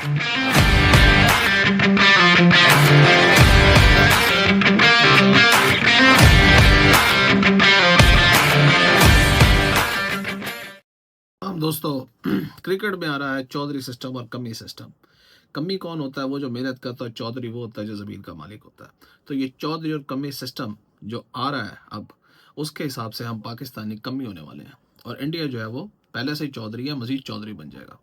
अब दोस्तों क्रिकेट में आ रहा है चौधरी सिस्टम और कमी सिस्टम। कमी कौन होता है? वो जो मेहनत करता है। चौधरी वो होता है जो ज़मीन का मालिक होता है। तो ये चौधरी और कमी सिस्टम जो आ रहा है अब, उसके हिसाब से हम पाकिस्तानी कमी होने वाले हैं और इंडिया जो है वो पहले से ही चौधरी है, मजीद चौधरी बन जाएगा।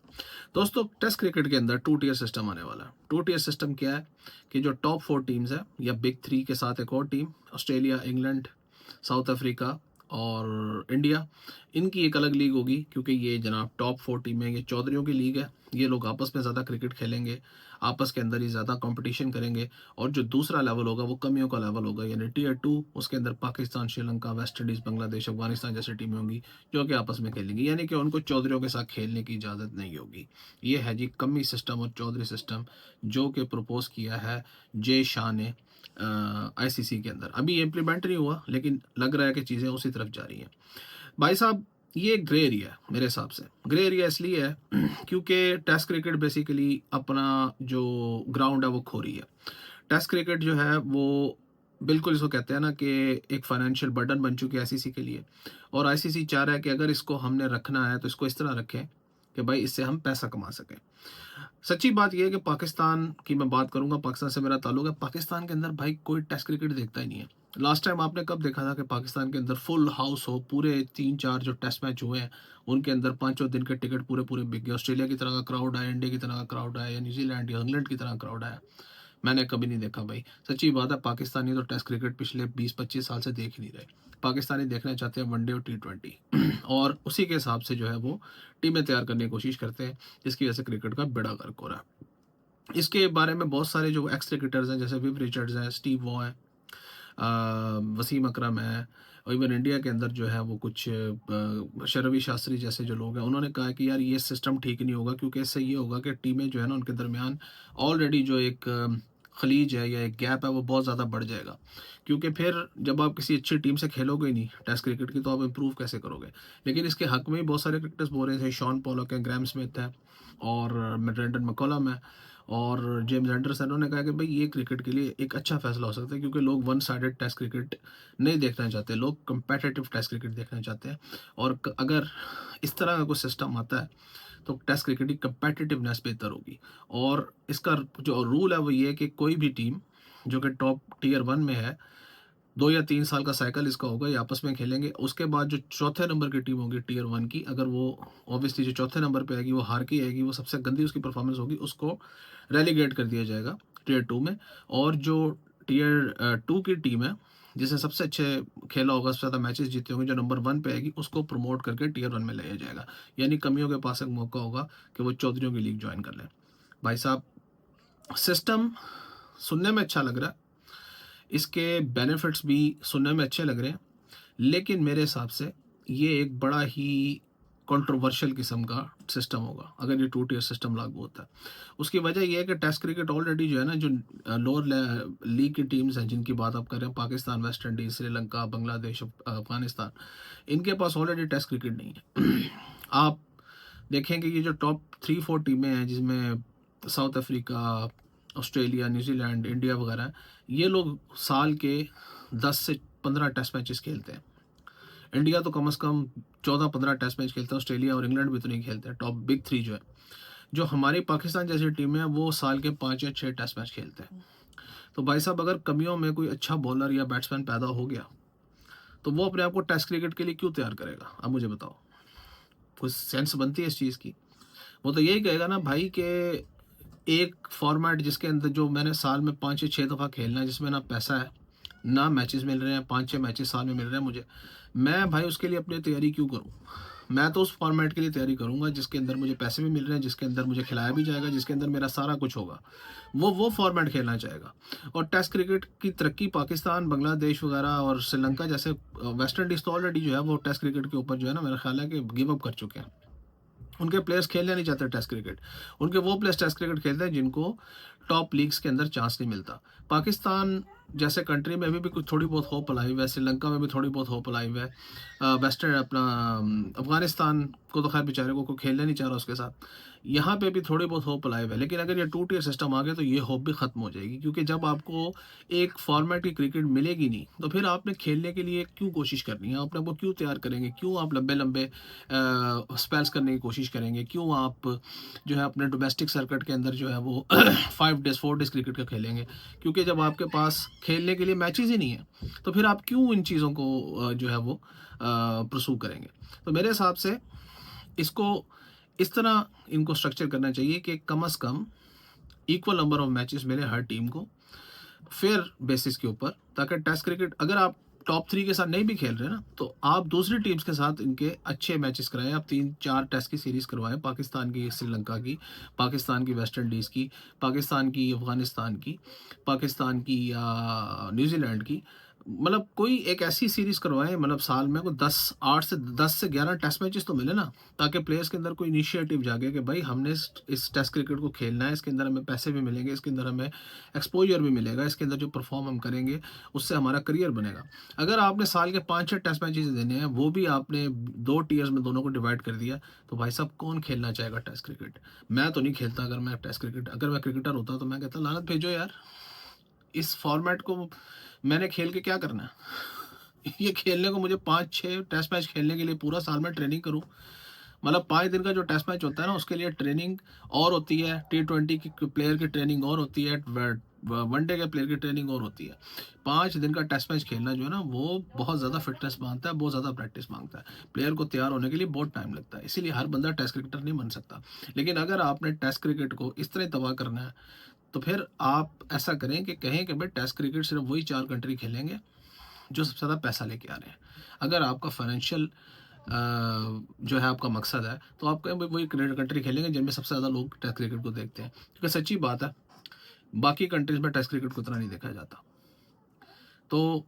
दोस्तों टेस्ट क्रिकेट के अंदर 2 टियर सिस्टम आने वाला है। 2 टियर सिस्टम क्या है कि जो टॉप 4 टीम्स है या बिग 3 के साथ एक और team, Australia, England, south Africa और इंडिया, इनकी एक अलग लीग होगी। क्योंकि ये जनाब टॉप 4 टीमें, ये चौधरियों की लीग है। ये लोग आपस में ज़्यादा क्रिकेट खेलेंगे, आपस के अंदर ही ज़्यादा कंपटीशन करेंगे। और जो दूसरा लेवल होगा वो कमियों का लेवल होगा, यानी टियर 2, उसके अंदर पाकिस्तान, श्रीलंका, वेस्ट इंडीज़, बांग्लादेश, अफगानिस्तान जैसी टीमें होंगी जो कि आपस में खेलेंगी, यानी कि उनको चौधरियों के साथ खेलने की इजाज़त नहीं होगी। ये है जी कमी सिस्टम और चौधरी सिस्टम, जो कि प्रपोज किया है जे शाह ने आईसीसी के अंदर। अभी ये इम्प्लीमेंट नहीं हुआ, लेकिन लग रहा है कि चीज़ें उसी तरफ जा रही हैं। भाई साहब, ये ग्रे एरिया है मेरे हिसाब से। ग्रे एरिया इसलिए है क्योंकि टेस्ट क्रिकेट बेसिकली अपना जो ग्राउंड है वो खो रही है। टेस्ट क्रिकेट जो है वो बिल्कुल इसको कहते हैं ना कि एक फाइनेंशियल बर्डन बन चुकी है आईसीसी के लिए। और आईसीसी चाह रहा है कि अगर इसको हमने रखना है तो इसको इस तरह रखें कि भाई इससे हम पैसा कमा सकें। सच्ची बात यह है कि पाकिस्तान की मैं बात करूंगा, पाकिस्तान से मेरा ताल्लुक है। पाकिस्तान के अंदर भाई कोई टेस्ट क्रिकेट देखता ही नहीं है। लास्ट टाइम आपने कब देखा था कि पाकिस्तान के अंदर फुल हाउस हो? पूरे 3-4 जो टेस्ट मैच हुए हैं उनके अंदर 5 दिन के टिकट पूरे पूरे बिक गए। ऑस्ट्रेलिया की तरह का क्राउड आया, इंडिया की तरह का क्राउड आया, या न्यूजीलैंड या इंग्लैंड की तरह क्राउड आया। मैंने कभी नहीं देखा भाई। सच्ची बात है, पाकिस्तानी तो टेस्ट क्रिकेट पिछले 20-25 साल से देख ही नहीं रहे। पाकिस्तानी देखना चाहते हैं वनडे और T20 और उसी के हिसाब से जो है वो टीमें तैयार करने की कोशिश करते हैं, जिसकी वजह से क्रिकेट का बेड़ा गर्क हो रहा है। इसके बारे में बहुत सारे जो एक्स क्रिकेटर्स हैं, जैसे विव रिचर्ड्स हैं, स्टीव वॉ हैं, वसीम अकरम है, और इवन इंडिया के अंदर जो है वो कुछ शरवी शास्त्री जैसे जो लोग हैं, उन्होंने कहा कि यार ये सिस्टम ठीक नहीं होगा, क्योंकि इससे ये होगा कि टीमें जो है ना उनके दरमियान ऑलरेडी जो एक खलीज है या एक गैप है वो बहुत ज़्यादा बढ़ जाएगा। क्योंकि फिर जब आप किसी अच्छी टीम से खेलोगे ही नहीं टेस्ट क्रिकेट की, तो आप इम्प्रूव कैसे करोगे? लेकिन इसके हक में भी बहुत सारे क्रिकेटर्स बोल रहे थे। शॉन पॉलक है, ग्रैम स्मिथ है और ब्रेंडन मैकलम है और जेम्स एंडरसन। उन्होंने कहा कि भाई ये क्रिकेट के लिए एक अच्छा फैसला हो सकता है, क्योंकि लोग वन साइडेड टेस्ट क्रिकेट नहीं देखना चाहते, लोग कंपेटिटिव टेस्ट क्रिकेट देखना चाहते हैं। और अगर इस तरह का कोई सिस्टम आता है तो टेस्ट क्रिकेट की कंपेटिटिवनेस बेहतर होगी। और इसका जो रूल है वो ये है कि कोई भी टीम जो कि टॉप टियर 1 में है, 2 या 3 साल का साइकिल इसका होगा, ये आपस में खेलेंगे। उसके बाद जो चौथे नंबर की टीम होगी टियर 1 की, अगर वो ऑब्वियसली जो चौथे नंबर पे आएगी वो हार के आएगी, वो सबसे गंदी उसकी परफॉर्मेंस होगी, उसको रेलीगेट कर दिया जाएगा टियर 2 में। और जो टियर 2 की टीम है, जिसने सबसे अच्छे खेला होगा, सबसे ज़्यादा मैचेस जीते होंगे, जो नंबर 1 पे आएगी, उसको प्रमोट करके टियर 1 में लाया जाएगा। यानी कमियों के पास एक मौका होगा कि वो चौधरियों की लीग ज्वाइन कर लें। भाई साहब, सिस्टम सुनने में अच्छा लग रहा है, इसके बेनिफिट्स भी सुनने में अच्छे लग रहे हैं, लेकिन मेरे हिसाब से ये एक बड़ा ही कंट्रोवर्शियल किस्म का सिस्टम होगा अगर ये 2 टियर सिस्टम लागू होता है। उसकी वजह यह है कि टेस्ट क्रिकेट ऑलरेडी जो है ना, जो लोअर लीग की टीम्स हैं जिनकी बात आप कर रहे हैं, पाकिस्तान, वेस्ट इंडीज, श्रीलंका, बांग्लादेश, अफगानिस्तान, इनके पास ऑलरेडी टेस्ट क्रिकेट नहीं है। आप देखें कि ये जो टॉप 3-4 टीमें हैं, जिसमें south Africa, Australia, New Zealand, India वगैरह हैं, ये लोग साल के 10 से 15 टेस्ट मैचेस खेलते हैं। इंडिया तो कम से कम 14-15 टेस्ट मैच खेलता है। ऑस्ट्रेलिया और इंग्लैंड भी तो नहीं खेलते हैं, टॉप बिग 3 जो है। जो हमारी पाकिस्तान जैसी टीम है वो साल के 5 या 6 टेस्ट मैच खेलते हैं। तो भाई साहब, अगर कमियों में कोई अच्छा बॉलर या बैट्समैन पैदा हो गया तो वो अपने आप को टेस्ट क्रिकेट के लिए क्यों तैयार करेगा? अब मुझे बताओ, कुछ सेंस बनती है इस चीज़ की? वो तो यही कहेगा ना भाई कि एक फॉर्मेट जिसके अंदर जो मैंने साल में 5 या 6 दफ़ा खेलना है, जिसमें ना पैसा है ना मैचेस मिल रहे हैं, 5-6 मैचेस साल में मिल रहे हैं मुझे, मैं भाई उसके लिए अपनी तैयारी क्यों करूं? मैं तो उस फॉर्मेट के लिए तैयारी करूंगा जिसके अंदर मुझे पैसे भी मिल रहे हैं, जिसके अंदर मुझे खिलाया भी जाएगा, जिसके अंदर मेरा सारा कुछ होगा। वो फॉर्मेट खेलना चाहेगा। और टेस्ट क्रिकेट की तरक्की पाकिस्तान, बांग्लादेश वगैरह और श्रीलंका जैसे, वेस्ट इंडीज़ तो ऑलरेडी जो है वो टेस्ट क्रिकेट के ऊपर जो है ना, मेरा ख्याल है कि गिव अप कर चुके हैं। उनके प्लेयर्स खेलना नहीं चाहते टेस्ट क्रिकेट। उनके वो प्लेयर्स टेस्ट क्रिकेट खेलते हैं जिनको टॉप लीग्स के अंदर चांस नहीं मिलता। पाकिस्तान जैसे कंट्री में अभी भी कुछ थोड़ी बहुत होप अलाइव है, श्रीलंका में भी थोड़ी बहुत होप अलाइव है, वेस्टर्न अपना अफगानिस्तान को तो खैर बेचारे को खेलना नहीं चाह रहा उसके साथ, यहाँ पे भी थोड़ी बहुत होप अलाइव है। लेकिन अगर ये 2 टियर सिस्टम आ गया तो ये होप भी ख़त्म हो जाएगी, क्योंकि जब आपको एक फॉर्मेट की क्रिकेट मिलेगी नहीं तो फिर आपने खेलने के लिए क्यों कोशिश करनी है, अपने को क्यों तैयार करेंगे, क्यों आप लंबे लंबे स्पेल्स करने की कोशिश करेंगे, क्यों आप जो है अपने डोमेस्टिक सर्किट के अंदर जो है वो 5 डेज 4 डेज क्रिकेट का खेलेंगे, क्योंकि जब आपके पास खेलने के लिए मैचेस ही नहीं है तो फिर आप क्यों इन चीज़ों को जो है वो परसू करेंगे। तो मेरे हिसाब से इसको इस तरह इनको स्ट्रक्चर करना चाहिए कि कम से कम इक्वल नंबर ऑफ मैचेस मिले हर टीम को फेयर बेसिस के ऊपर, ताकि टेस्ट क्रिकेट अगर आप टॉप 3 के साथ नहीं भी खेल रहे ना तो आप दूसरी टीम्स के साथ इनके अच्छे मैचेस कराएं, आप 3-4 टेस्ट की सीरीज करवाएं, पाकिस्तान की, श्रीलंका की, पाकिस्तान की, वेस्ट इंडीज़ की, पाकिस्तान की, अफगानिस्तान की, पाकिस्तान की या न्यूजीलैंड की, मतलब कोई एक ऐसी सीरीज करवाएं, मतलब साल में को 8 से 10 से 11 टेस्ट मैचेस तो मिले ना, ताकि प्लेयर्स के अंदर कोई इनिशिएटिव जागे कि भाई हमने इस टेस्ट क्रिकेट को खेलना है, इसके अंदर हमें पैसे भी मिलेंगे, इसके अंदर हमें एक्सपोजर भी मिलेगा, इसके अंदर जो परफॉर्म हम करेंगे उससे हमारा करियर बनेगा। अगर आपने साल के 5-6 टेस्ट मैचेस देने हैं, वो भी आपने 2 टीयर्स में दोनों को डिवाइड कर दिया, तो भाई साहब कौन खेलना चाहेगा टेस्ट क्रिकेट। मैं तो नहीं खेलता। अगर मैं टेस्ट क्रिकेट अगर मैं क्रिकेटर होता तो मैं कहता लानत भेजो यार, इस फॉर्मेट को मैंने खेल के क्या करना है। ये खेलने को मुझे 5-6 टेस्ट मैच खेलने के लिए पूरा साल में ट्रेनिंग करूं, मतलब 5 दिन का जो टेस्ट मैच होता है ना उसके लिए ट्रेनिंग और होती है, T20 की प्लेयर की ट्रेनिंग और होती है, वनडे के प्लेयर की ट्रेनिंग और होती है। 5 दिन का टेस्ट मैच खेलना जो है ना वो बहुत ज़्यादा फिटनेस मांगता है, बहुत ज़्यादा प्रैक्टिस मांगता है, प्लेयर को तैयार होने के लिए बहुत टाइम लगता है, इसीलिए हर बंदा टेस्ट क्रिकेटर नहीं बन सकता। लेकिन अगर आपने टेस्ट क्रिकेट को इस तरह तबाह करना है तो फिर आप ऐसा करें कि कहें कि भाई टेस्ट क्रिकेट सिर्फ वही 4 कंट्री खेलेंगे जो सबसे ज़्यादा पैसा लेके आ रहे हैं। अगर आपका फाइनेंशियल जो है आपका मकसद है तो आप कहें भाई वही कंट्री खेलेंगे जिनमें सबसे ज़्यादा लोग टेस्ट क्रिकेट को देखते हैं, क्योंकि सच्ची बात है बाकी कंट्रीज में टेस्ट क्रिकेट को इतना नहीं देखा जाता। तो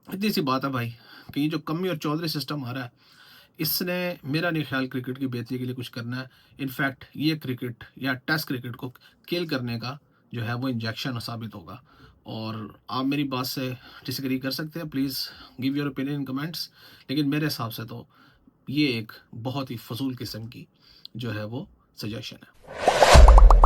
इतनी सी बात है भाई कि ये जो कमी और चौधरी सिस्टम आ रहा है इसने मेरा नहीं ख्याल क्रिकेट की बेहतरी के लिए कुछ करना है। इनफैक्ट ये क्रिकेट या टेस्ट क्रिकेट को किल करने का जो है वो इंजेक्शन साबित होगा। और आप मेरी बात से डिसएग्री कर सकते हैं, please give your opinion in comments, लेकिन मेरे हिसाब से तो ये एक बहुत ही फजूल किस्म की जो है वो सजेशन है।